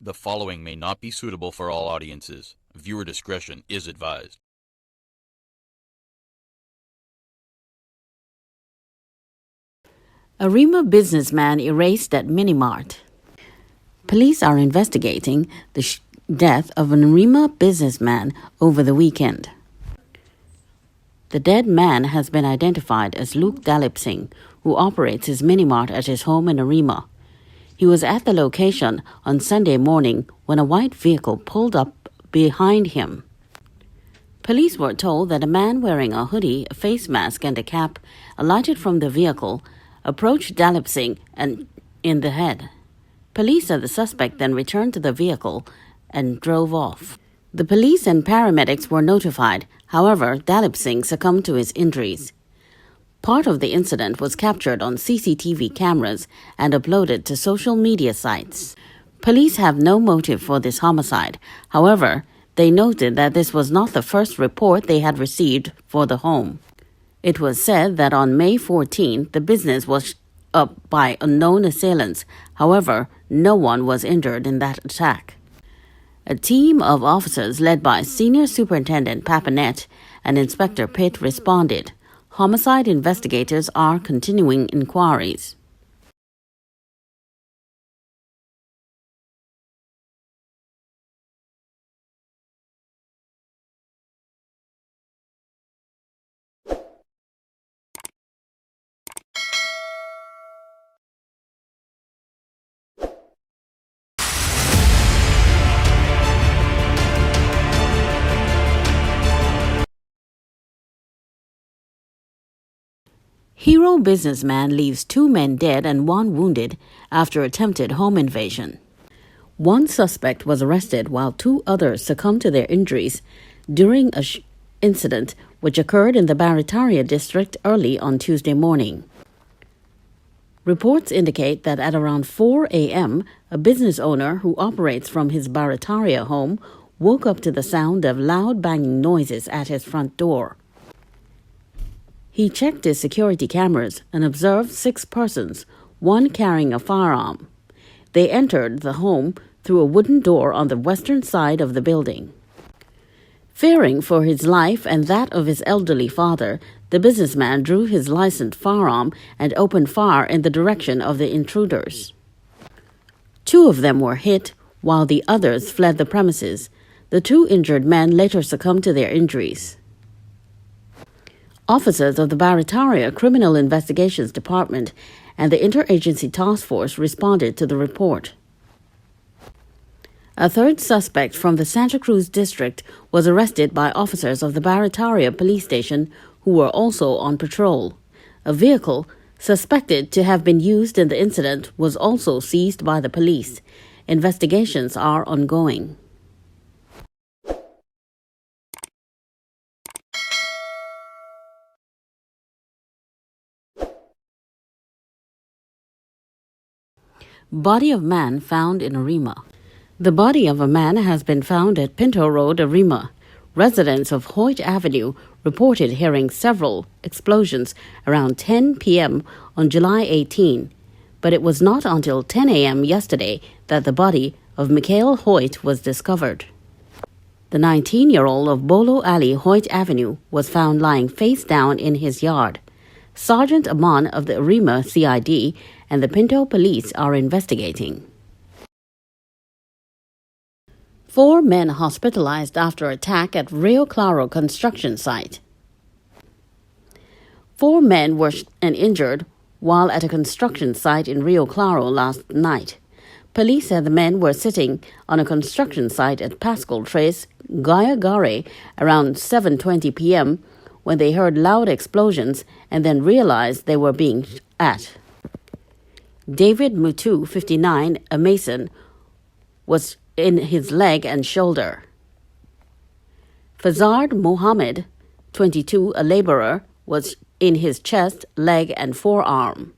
The following may not be suitable for all audiences. Viewer discretion is advised. Arima businessman erased at MiniMart. Police are investigating the death of an Arima businessman over the weekend. The dead man has been identified as Luke Dalipsingh, who operates his MiniMart at his home in Arima. He was at the location on Sunday morning when a white vehicle pulled up behind him. Police were told that a man wearing a hoodie, a face mask and a cap alighted from the vehicle, approached Dalipsingh and in the head. Police said the suspect then returned to the vehicle and drove off. The police and paramedics were notified. However, Dalipsingh succumbed to his injuries. Part of the incident was captured on CCTV cameras and uploaded to social media sites. Police have no motive for this homicide. However, they noted that this was not the first report they had received for the home. It was said that on May 14, the business was up by unknown assailants. However, no one was injured in that attack. A team of officers led by Senior Superintendent Papanet and Inspector Pitt responded. Homicide investigators are continuing inquiries. Rio businessman leaves 2 men dead and 1 wounded after attempted home invasion. 1 suspect was arrested while 2 others succumbed to their injuries during an incident which occurred in the Barataria district early on Tuesday morning. Reports indicate that at around 4 a.m., a business owner who operates from his Barataria home woke up to the sound of loud banging noises at his front door. He checked his security cameras and observed 6 persons, 1 carrying a firearm. They entered the home through a wooden door on the western side of the building. Fearing for his life and that of his elderly father, the businessman drew his licensed firearm and opened fire in the direction of the intruders. 2 of them were hit, while the others fled the premises. The 2 injured men later succumbed to their injuries. Officers of the Barataria Criminal Investigations Department and the Interagency Task Force responded to the report. A 3rd suspect from the Santa Cruz district was arrested by officers of the Barataria police station who were also on patrol. A vehicle suspected to have been used in the incident was also seized by the police. Investigations are ongoing. Body of man found in Arima. The body of a man has been found at Pinto Road, Arima. Residents of Hoyte Avenue reported hearing several explosions around 10 p.m. on July 18, but it was not until 10 a.m. yesterday that the body of Mikail Hoyte was discovered. The 19-year-old of Bolo Alley, Hoyte Avenue, was found lying face down in his yard. Sergeant Aman of the Arima CID and the Pinto Police are investigating. 4 men hospitalized after attack at Rio Claro construction site. 4 men were injured while at a construction site in Rio Claro last night. Police said the men were sitting on a construction site at Pascal Trace, Gayagare, around 7:20 p.m. when they heard loud explosions and then realized they were being at. David Mutu, 59, a mason, was in his leg and shoulder. Fazard Mohammed, 22, a laborer, was in his chest, leg and forearm.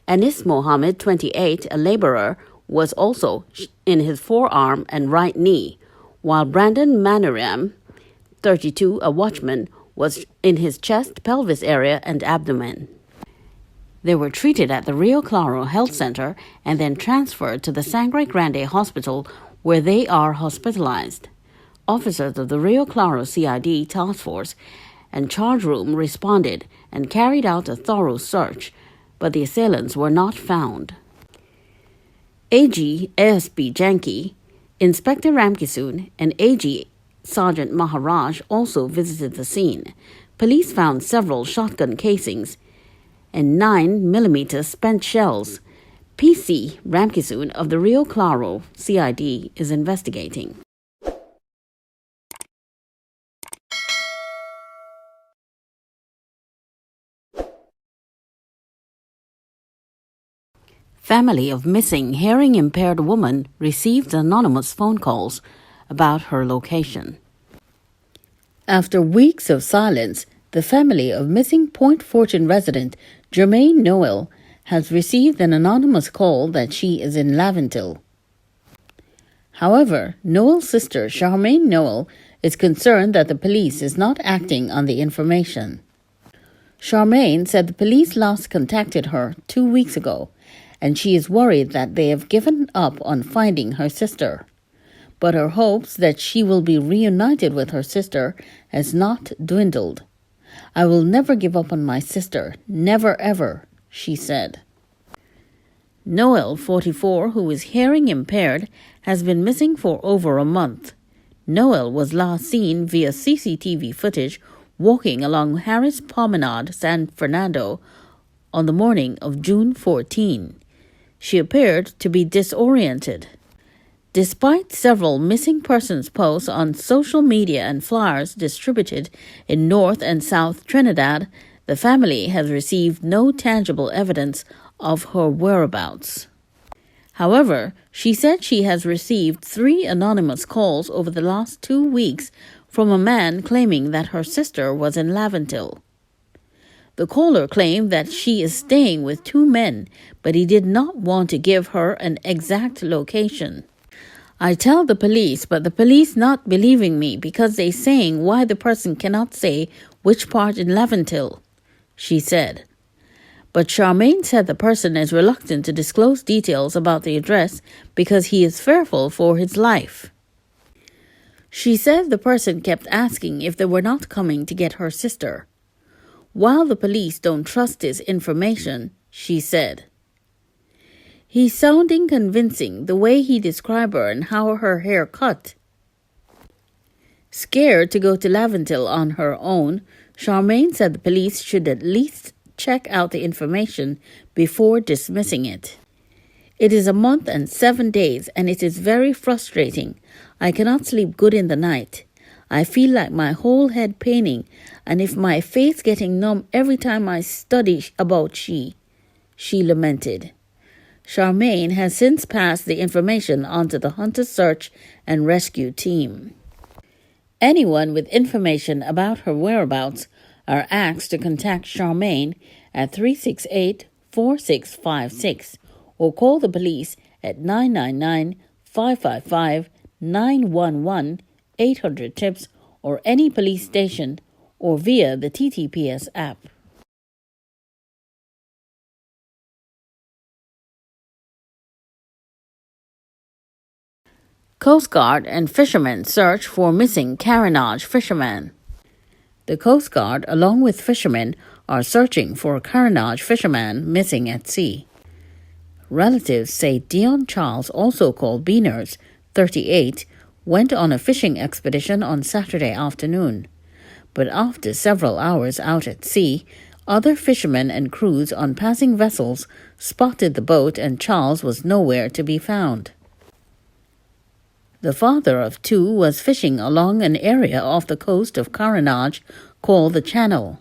Anis Mohammed, 28, a laborer, was also in his forearm and right knee, while Brandon Maniram, 32, a watchman, was in his chest, pelvis area and abdomen. They were treated at the Rio Claro Health Center and then transferred to the Sangre Grande Hospital, where they are hospitalized. Officers of the Rio Claro CID task force and charge room responded and carried out a thorough search, but the assailants were not found. AG ASB Janki, Inspector Ramkisoon, and AG Sergeant Maharaj also visited the scene. Police found several shotgun casings and 9mm spent shells. PC Ramkisoon of the Rio Claro CID is investigating. Family of missing hearing-impaired woman received anonymous phone calls about her location. After weeks of silence, the family of missing Point Fortune resident Germaine Noel has received an anonymous call that she is in Laventille. However, Noel's sister Germaine Noel is concerned that the police is not acting on the information. Germaine said the police last contacted her 2 weeks ago, and she is worried that they have given up on finding her sister. But her hopes that she will be reunited with her sister has not dwindled. "I will never give up on my sister, never ever," she said. Noel, 44, who is hearing impaired, has been missing for over a month. Noel was last seen via CCTV footage walking along Harris Promenade, San Fernando, on the morning of June 14. She appeared to be disoriented. Despite several missing persons posts on social media and flyers distributed in North and South Trinidad, the family has received no tangible evidence of her whereabouts. However, she said she has received 3 anonymous calls over the last 2 weeks from a man claiming that her sister was in Laventille. The caller claimed that she is staying with 2 men, but he did not want to give her an exact location. "I tell the police, but the police not believing me because they saying why the person cannot say which part in Laventille," she said. But Germaine said the person is reluctant to disclose details about the address because he is fearful for his life. She said the person kept asking if they were not coming to get her sister. While the police don't trust his information, she said, "He's sounding convincing the way he described her and how her hair cut." Scared to go to Laventille on her own, Germaine said the police should at least check out the information before dismissing it. "It is a month and 7 days, and it is very frustrating. I cannot sleep good in the night. I feel like my whole head paining, and if my face getting numb every time I study about she lamented. Germaine has since passed the information on to the Hunter Search and Rescue Team. Anyone with information about her whereabouts are asked to contact Germaine at 368-4656 or call the police at 999-555-911, 800-TIPS, or any police station, or via the TTPS app. Coast Guard and fishermen search for missing Carenage fisherman. The Coast Guard, along with fishermen, are searching for a Carenage fisherman missing at sea. Relatives say Dion Charles, also called Beaners, 38, went on a fishing expedition on Saturday afternoon. But after several hours out at sea, other fishermen and crews on passing vessels spotted the boat and Charles was nowhere to be found. The father of 2 was fishing along an area off the coast of Carenage called the Channel.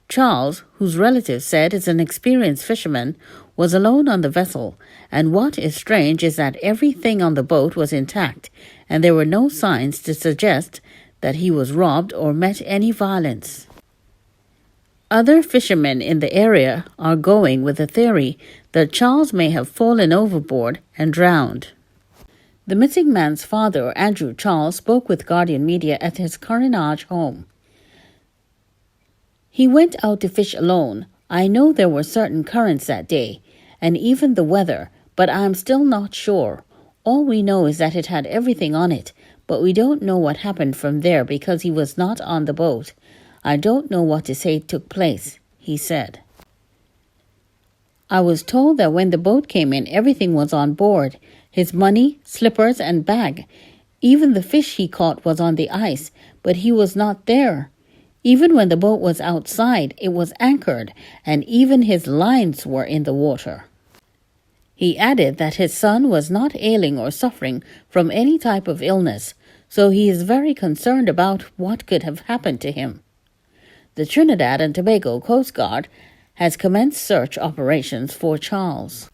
Charles, whose relatives said is an experienced fisherman, was alone on the vessel, and what is strange is that everything on the boat was intact, and there were no signs to suggest that he was robbed or met any violence. Other fishermen in the area are going with the theory that Charles may have fallen overboard and drowned. The missing man's father, Andrew Charles, spoke with Guardian Media at his Carenage home. "He went out to fish alone. I know there were certain currents that day, and even the weather, but I'm still not sure. All we know is that it had everything on it, but we don't know what happened from there because he was not on the boat. I don't know what to say took place," he said. "I was told that when the boat came in, everything was on board. His money, slippers, and bag. Even the fish he caught was on the ice, but he was not there. Even when the boat was outside, it was anchored, and even his lines were in the water." He added that his son was not ailing or suffering from any type of illness, so he is very concerned about what could have happened to him. The Trinidad and Tobago Coast Guard has commenced search operations for Charles.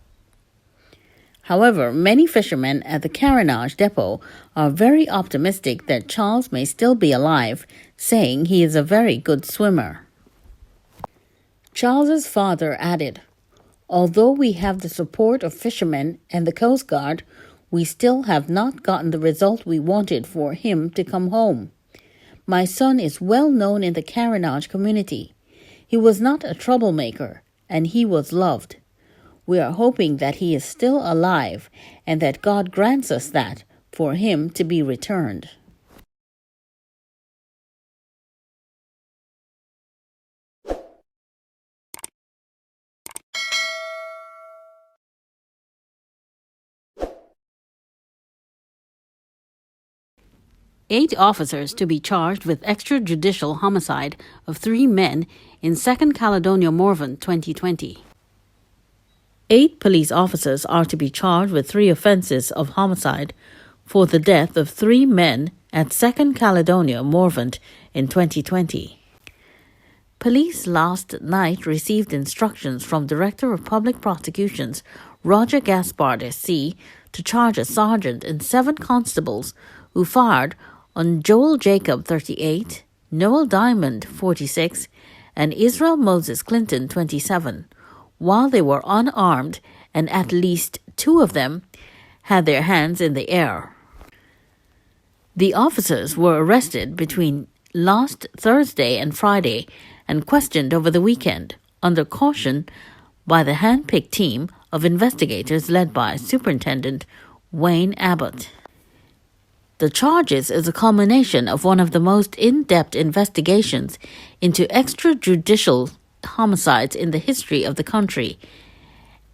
However, many fishermen at the Carenage depot are very optimistic that Charles may still be alive, saying he is a very good swimmer. Charles's father added, "Although we have the support of fishermen and the Coast Guard, we still have not gotten the result we wanted for him to come home. My son is well known in the Carenage community. He was not a troublemaker, and he was loved. We are hoping that he is still alive and that God grants us that for him to be returned." Eight officers to be charged with extrajudicial homicide of 3 men in Second Caledonia, Morvant, 2020. 8 police officers are to be charged with 3 offences of homicide for the death of 3 men at Second Caledonia, Morvant, in 2020. Police last night received instructions from Director of Public Prosecutions Roger Gaspard SC to charge a sergeant and 7 constables who fired on Joel Jacob, 38, Noel Diamond, 46, and Israel Moses Clinton, 27, while they were unarmed and at least 2 of them had their hands in the air. The officers were arrested between last Thursday and Friday and questioned over the weekend under caution by the hand-picked team of investigators led by Superintendent Wayne Abbott. The charges is a culmination of one of the most in-depth investigations into extrajudicial homicides in the history of the country,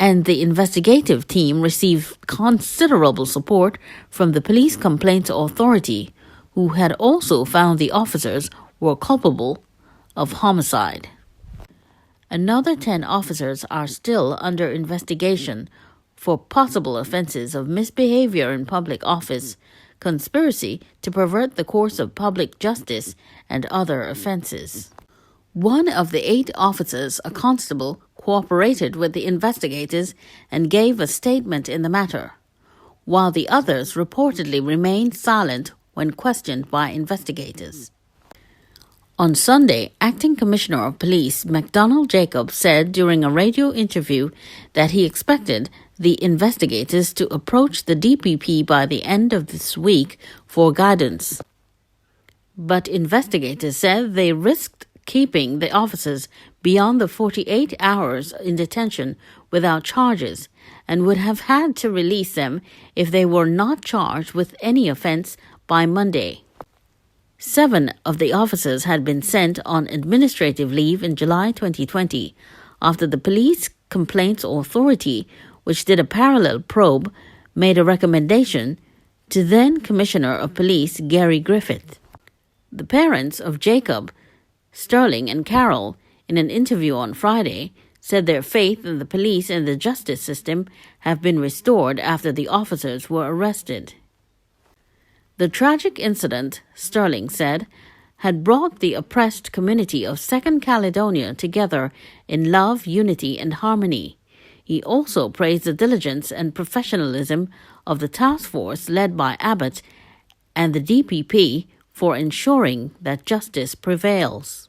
and the investigative team received considerable support from the Police Complaints Authority, who had also found the officers were culpable of homicide. Another 10 officers are still under investigation for possible offences of misbehaviour in public office, conspiracy to pervert the course of public justice, and other offences. One of the 8 officers, a constable, cooperated with the investigators and gave a statement in the matter, while the others reportedly remained silent when questioned by investigators. On Sunday, Acting Commissioner of Police MacDonald Jacob said during a radio interview that he expected the investigators to approach the DPP by the end of this week for guidance. But investigators said they risked keeping the officers beyond the 48 hours in detention without charges and would have had to release them if they were not charged with any offence by Monday. 7 of the officers had been sent on administrative leave in July 2020 after the Police Complaints Authority, which did a parallel probe, made a recommendation to then Commissioner of Police Gary Griffith. The parents of Jacob, Sterling and Carol, in an interview on Friday, said their faith in the police and the justice system have been restored after the officers were arrested. The tragic incident, Sterling said, had brought the oppressed community of Second Caledonia together in love, unity, and harmony. He also praised the diligence and professionalism of the task force led by Abbott and the DPP for ensuring that justice prevails.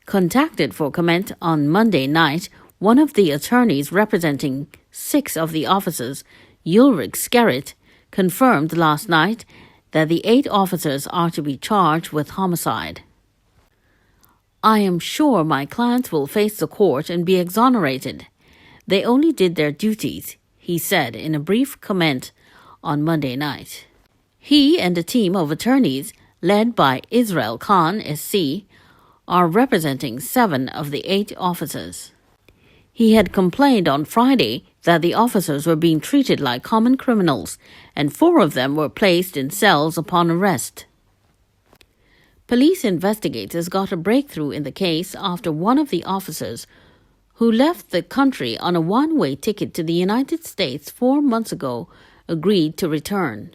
Contacted for comment on Monday night, one of the attorneys representing 6 of the officers, Ulrich Skerritt, confirmed last night that the 8 officers are to be charged with homicide. "I am sure my clients will face the court and be exonerated. They only did their duties," he said in a brief comment on Monday night. He and a team of attorneys led by Israel Khan SC are representing 7 of the 8 officers. He had complained on Friday that the officers were being treated like common criminals, and 4 of them were placed in cells upon arrest. Police investigators got a breakthrough in the case after one of the officers, who left the country on a one-way ticket to the United States 4 months ago, agreed to return.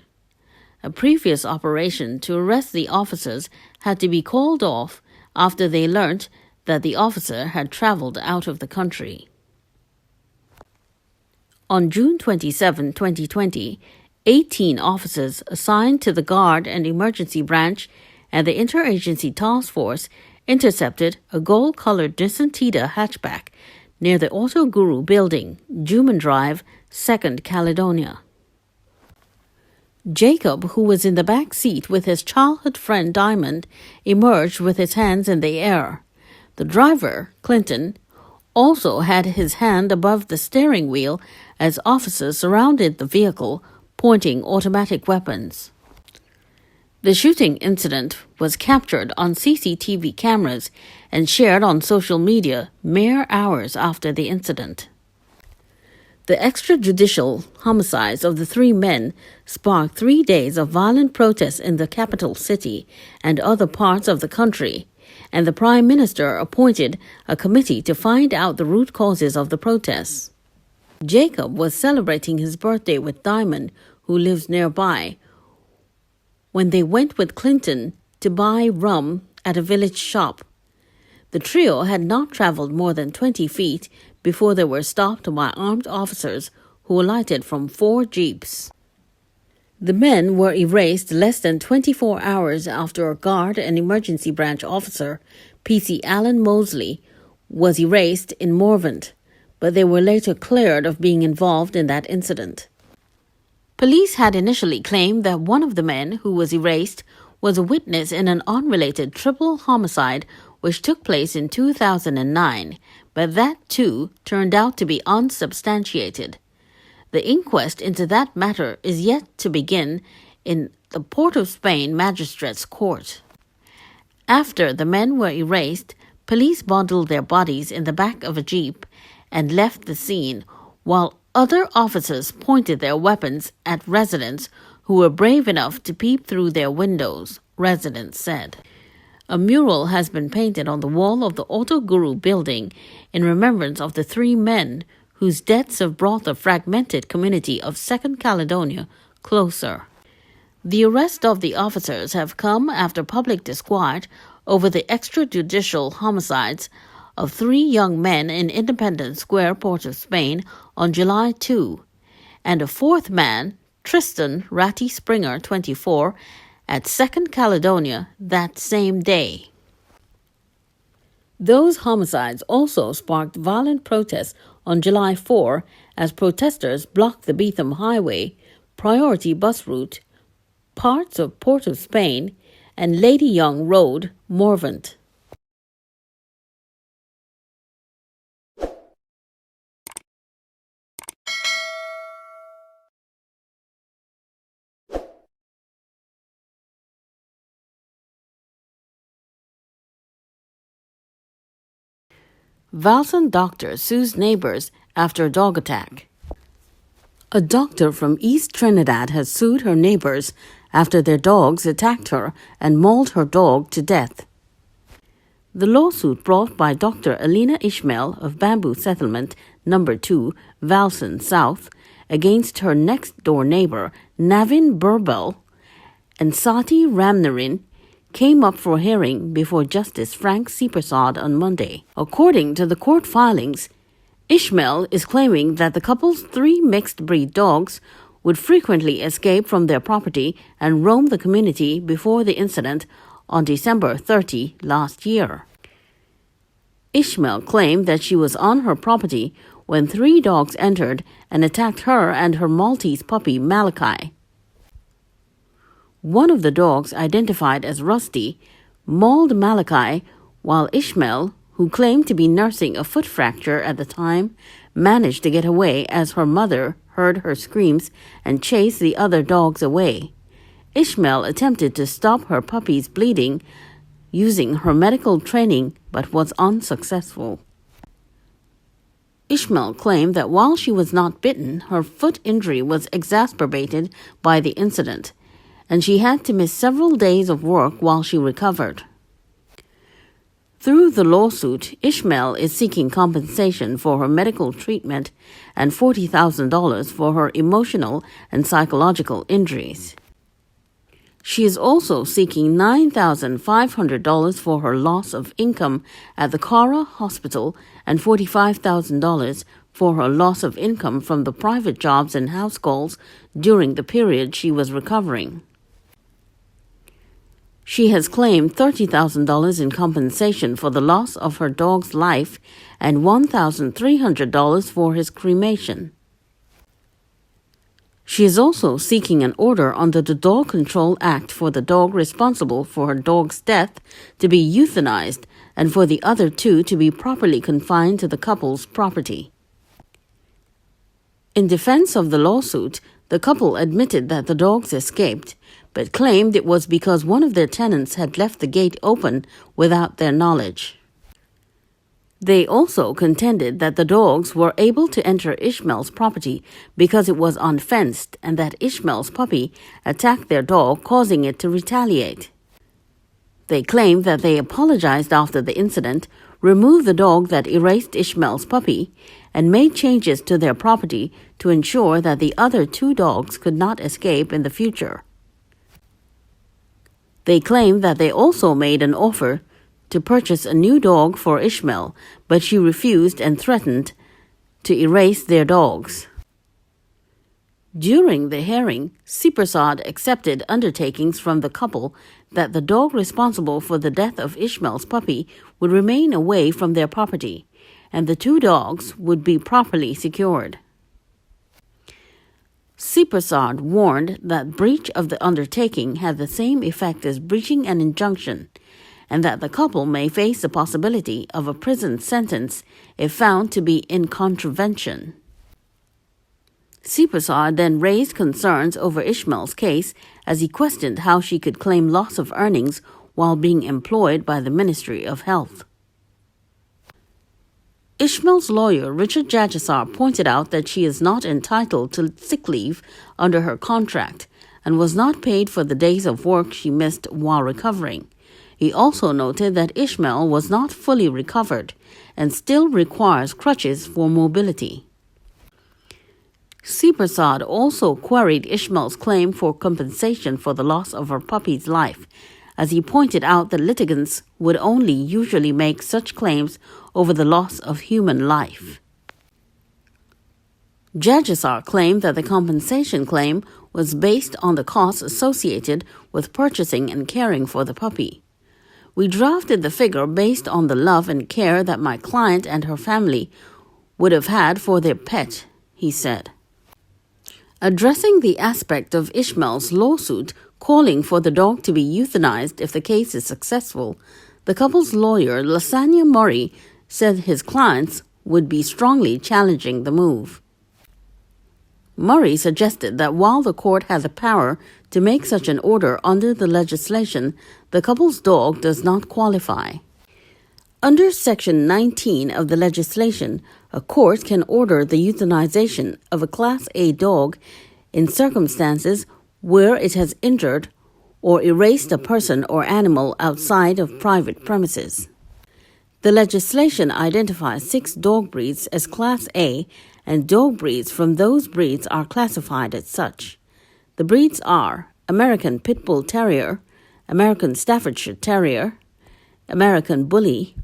A previous operation to arrest the officers had to be called off after they learnt that the officer had travelled out of the country. On June 27, 2020, 18 officers assigned to the Guard and Emergency Branch and the Interagency Task Force intercepted a gold-coloured Nissan Tida hatchback near the Auto Guru building, Juman Drive, Second Caledonia. Jacob, who was in the back seat with his childhood friend Diamond, emerged with his hands in the air. The driver, Clinton, also had his hand above the steering wheel as officers surrounded the vehicle, pointing automatic weapons. The shooting incident was captured on CCTV cameras and shared on social media mere hours after the incident. The extrajudicial homicides of the 3 men sparked 3 days of violent protests in the capital city and other parts of the country, and the Prime Minister appointed a committee to find out the root causes of the protests. Jacob was celebrating his birthday with Diamond, who lives nearby, when they went with Clinton to buy rum at a village shop. The trio had not travelled more than 20 feet before they were stopped by armed officers who alighted from 4 jeeps. The men were erased less than 24 hours after a Guard and Emergency Branch officer, PC Alan Mosley, was erased in Morvant, but they were later cleared of being involved in that incident. Police had initially claimed that one of the men who was erased was a witness in an unrelated triple homicide which took place in 2009, but that too turned out to be unsubstantiated. The inquest into that matter is yet to begin in the Port of Spain Magistrates' Court. After the men were erased, police bundled their bodies in the back of a jeep and left the scene, while other officers pointed their weapons at residents who were brave enough to peep through their windows, residents said. A mural has been painted on the wall of the Auto Guru building in remembrance of the 3 men whose deaths have brought the fragmented community of Second Caledonia closer. The arrest of the officers have come after public disquiet over the extrajudicial homicides of 3 young men in Independence Square, Port of Spain, on July 2, and a 4th man, Tristan Ratty Springer, 24, at Second Caledonia that same day. Those homicides also sparked violent protests on July 4 as protesters blocked the Beetham Highway, Priority Bus Route, parts of Port of Spain, and Lady Young Road, Morvant. Valsyn Dr sues neighbours after a dog attack. A doctor from East Trinidad has sued her neighbours after their dogs attacked her and mauled her dog to death. The lawsuit brought by Dr. Aleena Ishmael of Bamboo Settlement No. 2, Valsyn South, against her next-door neighbour, Navin Burbel and Sati Ramnarin, came up for hearing before Justice Frank Seepersod on Monday. According to the court filings, Ishmael is claiming that the couple's 3 mixed-breed dogs would frequently escape from their property and roam the community before the incident on December 30 last year. Ishmael claimed that she was on her property when 3 dogs entered and attacked her and her Maltese puppy Malachi. One of the dogs, identified as Rusty, mauled Malachi, while Ishmael, who claimed to be nursing a foot fracture at the time, managed to get away as her mother heard her screams and chased the other dogs away. Ishmael attempted to stop her puppy's bleeding using her medical training but was unsuccessful. Ishmael claimed that while she was not bitten, her foot injury was exacerbated by the incident, and she had to miss several days of work while she recovered. Through the lawsuit, Ishmael is seeking compensation for her medical treatment and $40,000 for her emotional and psychological injuries. She is also seeking $9,500 for her loss of income at the Cara Hospital and $45,000 for her loss of income from the private jobs and house calls during the period she was recovering. She has claimed $30,000 in compensation for the loss of her dog's life and $1,300 for his cremation. She is also seeking an order under the Dog Control Act for the dog responsible for her dog's death to be euthanized and for the other two to be properly confined to the couple's property. In defense of the lawsuit, the couple admitted that the dogs escaped, but claimed it was because one of their tenants had left the gate open without their knowledge. They also contended that the dogs were able to enter Ishmael's property because it was unfenced and that Ishmael's puppy attacked their dog, causing it to retaliate. They claimed that they apologized after the incident, removed the dog that erased Ishmael's puppy, and made changes to their property to ensure that the other two dogs could not escape in the future. They claimed that they also made an offer to purchase a new dog for Ishmael, but she refused and threatened to erase their dogs. During the hearing, Siprasad accepted undertakings from the couple that the dog responsible for the death of Ishmael's puppy would remain away from their property, and the two dogs would be properly secured. Siprasad warned that breach of the undertaking had the same effect as breaching an injunction, and that the couple may face the possibility of a prison sentence if found to be in contravention. Siprasad then raised concerns over Ishmael's case as he questioned how she could claim loss of earnings while being employed by the Ministry of Health. Ishmael's lawyer, Richard Jajasar, pointed out that she is not entitled to sick leave under her contract and was not paid for the days of work she missed while recovering. He also noted that Ishmael was not fully recovered and still requires crutches for mobility. Siprasad also queried Ishmael's claim for compensation for the loss of her puppy's life, as he pointed out that litigants would only usually make such claims over the loss of human life. Jajasar claimed that the compensation claim was based on the costs associated with purchasing and caring for the puppy. We drafted the figure based on the love and care that my client and her family would have had for their pet, he said. Addressing the aspect of Ishmael's lawsuit calling for the dog to be euthanized if the case is successful, the couple's lawyer, Lasanya Murray, said his clients would be strongly challenging the move. Murray suggested that while the court has the power to make such an order under the legislation, the couple's dog does not qualify. Under Section 19 of the legislation, a court can order the euthanization of a Class A dog in circumstances where it has injured or erased a person or animal outside of private premises. The legislation identifies 6 dog breeds as Class A, and dog breeds from those breeds are classified as such. The breeds are American Pit Bull Terrier, American Staffordshire Terrier, American Bully,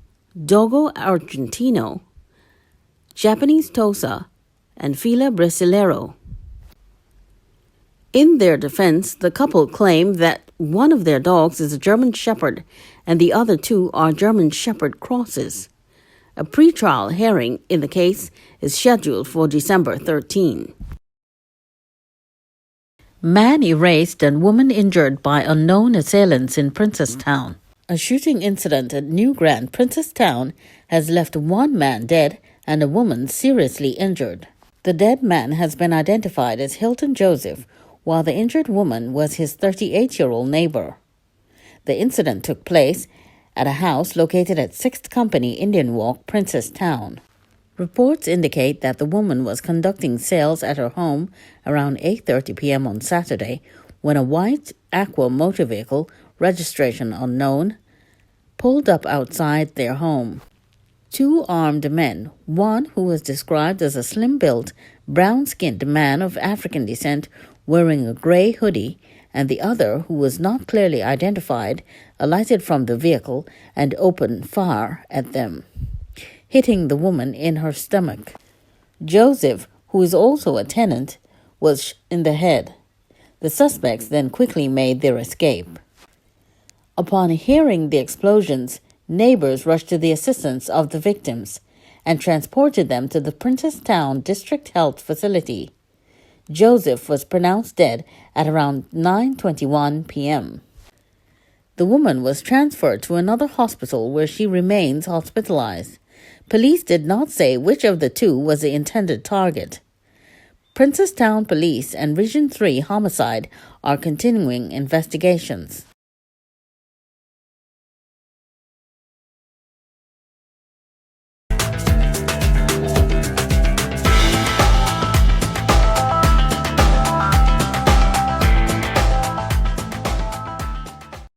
Dogo Argentino, Japanese Tosa, and Fila Brasileiro. In their defense, the couple claim that one of their dogs is a German Shepherd and the other 2 are German Shepherd crosses. A pretrial hearing in the case is scheduled for December 13. Man erased and woman injured by unknown assailants in Princestown. A shooting incident at New Grand Princess Town has left one man dead and a woman seriously injured. The dead man has been identified as Hilton Joseph, while the injured woman was his 38-year-old neighbor. The incident took place at a house located at 6th Company Indian Walk, Princess Town. Reports indicate that the woman was conducting sales at her home around 8:30 p.m. on Saturday when a white Aqua motor vehicle, registration unknown, pulled up outside their home. Two armed men, one who was described as a slim-built, brown-skinned man of African descent wearing a gray hoodie, and the other, who was not clearly identified, alighted from the vehicle and opened fire at them, hitting the woman in her stomach. Joseph, who is also a tenant, was in the head. The suspects then quickly made their escape. Upon hearing the explosions, neighbours rushed to the assistance of the victims and transported them to the Princess Town District Health Facility. Joseph was pronounced dead at around 9:21 p.m. The woman was transferred to another hospital where she remains hospitalized. Police did not say which of the two was the intended target. Princess Town Police and Region 3 Homicide are continuing investigations.